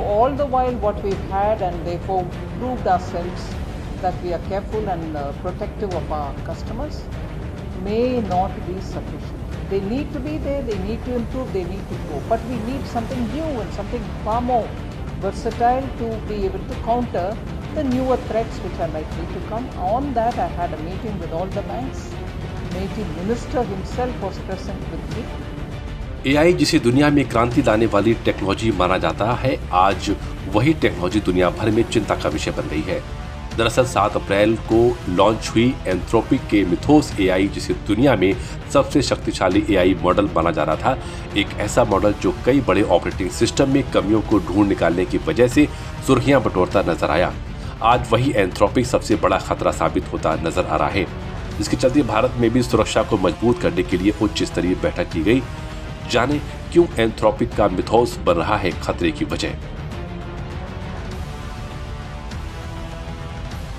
all the while what we've had and therefore proved ourselves that we are careful and protective of our customers may not be sufficient. They need to be there, they need to improve, they need to grow. But we need something new and something far more versatile to be able to counter the newer threats which are likely to come. On that, I had a meeting with all the banks. MeitY Minister himself was present with me. AI जिसे दुनिया में क्रांति लाने वाली technology माना जाता है, आज वही टेक्नोलॉजी दुनिया भर में चिंता का विषय बन गई है। दरअसल 7 अप्रैल को लॉन्च हुई एंथ्रोपिक के मिथोस AI, जिसे दुनिया में सबसे शक्तिशाली AI मॉडल माना जा रहा था, एक ऐसा मॉडल जो कई बड़े ऑपरेटिंग सिस्टम में कमियों को ढूंढ निकालने की वजह से सुर्खियां बटोरता नजर आया। आज वही एंथ्रोपिक सबसे बड़ा खतरा साबित होता नजर आ रहा है, जिसके चलते भारत में भी सुरक्षा को मजबूत करने के लिए उच्च स्तरीय बैठक की गई। जाने क्यों एंथ्रोपिक का मिथोस बन रहा है खतरे की वजह।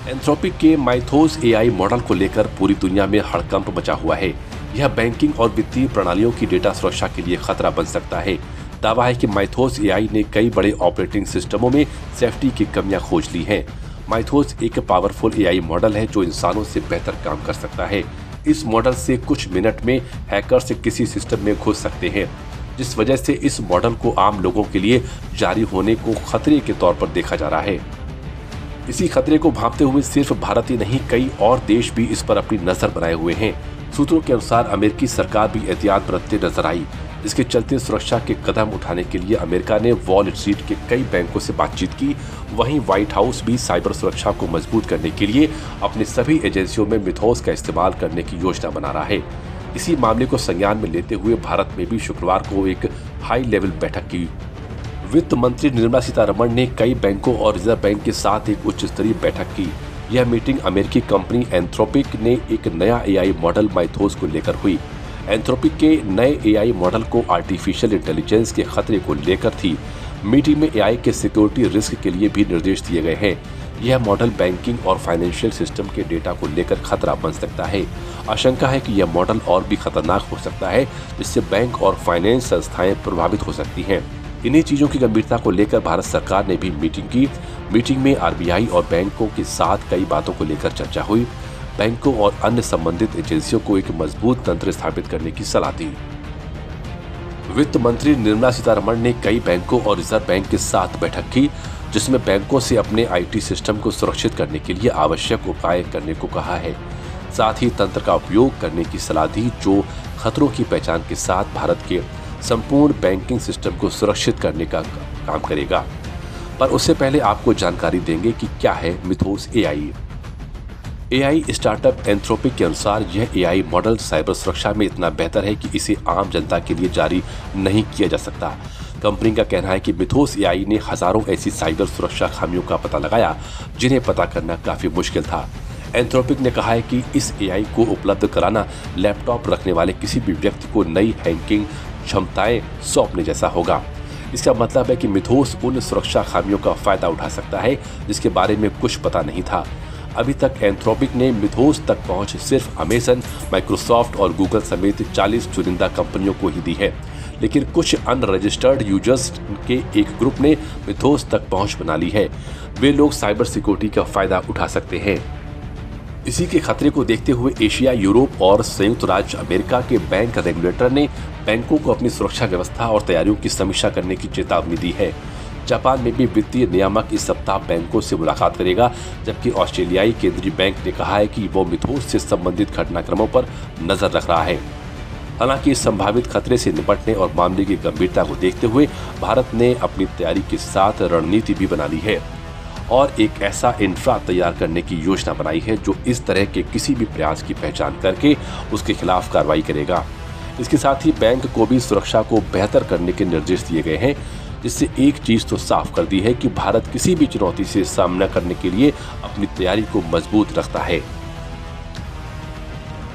एंथ्रोपिक के माइथोस AI मॉडल को लेकर पूरी दुनिया में हड़कंप मचा हुआ है। यह बैंकिंग और वित्तीय प्रणालियों की डेटा सुरक्षा के लिए खतरा बन सकता है। दावा है कि माइथोस AI ने कई बड़े ऑपरेटिंग सिस्टमों में सेफ्टी की कमियां खोज ली हैं। माइथोस एक पावरफुल AI मॉडल है जो इंसानों से बेहतर काम कर सकता है। इस मॉडल से कुछ मिनट में हैकर्स किसी सिस्टम में घुस सकते हैं, जिस वजह से इस मॉडल को आम लोगों के लिए जारी होने को खतरे के तौर पर देखा जा रहा है। इसी खतरे को भांपते हुए सिर्फ भारत ही नहीं, कई और देश भी इस पर अपनी नजर बनाए हुए हैं। सूत्रों के अनुसार अमेरिकी सरकार भी एहतियात बरतते नजर आई, जिसके चलते सुरक्षा के कदम उठाने के लिए अमेरिका ने वॉल स्ट्रीट के कई बैंकों से बातचीत की। वहीं व्हाइट हाउस भी साइबर सुरक्षा को मजबूत करने के लिए अपने सभी एजेंसियों में मिथोस का इस्तेमाल करने की योजना बना रहा है। इसी मामले को संज्ञान में लेते हुए भारत में भी शुक्रवार को एक हाई लेवल बैठक की। वित्त मंत्री निर्मला सीतारमण ने कई बैंकों और रिजर्व बैंक के साथ एक उच्च स्तरीय बैठक की। यह मीटिंग अमेरिकी कंपनी एंथ्रोपिक ने एक नया AI मॉडल माइथोस को लेकर हुई। एंथ्रोपिक के नए AI मॉडल को आर्टिफिशियल इंटेलिजेंस के खतरे को लेकर थी। मीटिंग में AI के सिक्योरिटी रिस्क के लिए भी निर्देश दिए गए हैं। यह मॉडल बैंकिंग और फाइनेंशियल सिस्टम के डेटा को लेकर खतरा बन सकता है। आशंका है कि यह मॉडल और भी खतरनाक हो सकता है, जिससे बैंक और फाइनेंस संस्थाएं प्रभावित हो सकती हैं। इन्हीं चीजों की गंभीरता को लेकर भारत सरकार ने भी मीटिंग की। मीटिंग में RBI और बैंकों के साथ कई बातों को लेकर चर्चा हुई। बैंकों और अन्य संबंधित एजेंसियों को एक मजबूत तंत्र स्थापित करने की सलाह दी। वित्त मंत्री निर्मला सीतारमण ने कई बैंकों और रिजर्व बैंक के साथ बैठक की, जिसमें बैंकों से अपने IT सिस्टम को सुरक्षित करने के लिए आवश्यक उपाय करने को कहा है। साथ ही तंत्र का उपयोग करने की सलाह दी जो खतरों की पहचान के साथ भारत के संपूर्ण बैंकिंग सिस्टम को सुरक्षित करने का काम करेगा। पर उससे पहले आपको जानकारी देंगे कि क्या है मिथोस AI स्टार्टअप एंथ्रोपिक के अनुसार यह AI मॉडल साइबर सुरक्षा में इतना बेहतर है कि इसे आम जनता के लिए जारी नहीं किया जा सकता। कंपनी का कहना है कि मिथोस AI ने हजारों ऐसी साइबर सुरक्षा खामियों का पता लगाया जिन्हें पता करना काफी मुश्किल था। एंथ्रोपिक ने कहा है कि इस AI को उपलब्ध कराना लैपटॉप रखने वाले किसी भी व्यक्ति को नई हैकिंग क्षमताएं सौंपने जैसा होगा। इसका मतलब है कि मिथोस उन सुरक्षा खामियों का फायदा उठा सकता है जिसके बारे में कुछ पता नहीं था। अभी तक एंथ्रोपिक ने मिथोस तक पहुंच सिर्फ अमेजन, माइक्रोसॉफ्ट और गूगल समेत 40 चुनिंदा कंपनियों को ही दी है, लेकिन कुछ अनरजिस्टर्ड यूजर्स के एक ग्रुप ने मिथोस तक पहुंच बना ली है। वे लोग साइबर सिक्योरिटी का फायदा उठा सकते हैं। इसी के खतरे को देखते हुए एशिया, यूरोप और संयुक्त राज्य अमेरिका के बैंक रेगुलेटर ने बैंकों को अपनी सुरक्षा व्यवस्था और तैयारियों की समीक्षा करने की चेतावनी दी है। जापान में भी वित्तीय नियामक इस सप्ताह बैंकों से मुलाकात करेगा, जबकि ऑस्ट्रेलियाई केंद्रीय बैंक ने कहा है कि वो मिथोस से संबंधित घटनाक्रमों पर नजर रख रहा है। हालांकि इस संभावित खतरे से निपटने और मामले की गंभीरता को देखते हुए भारत ने अपनी तैयारी के साथ रणनीति भी बना ली है और एक ऐसा इंफ्रा तैयार करने की योजना बनाई है जो इस तरह के किसी भी प्रयास की पहचान करके उसके खिलाफ कार्रवाई करेगा। इसके साथ ही बैंक को भी सुरक्षा को बेहतर करने के निर्देश दिए गए हैं, जिससे एक चीज तो साफ कर दी है कि भारत किसी भी चुनौती से सामना करने के लिए अपनी तैयारी को मजबूत रखता है।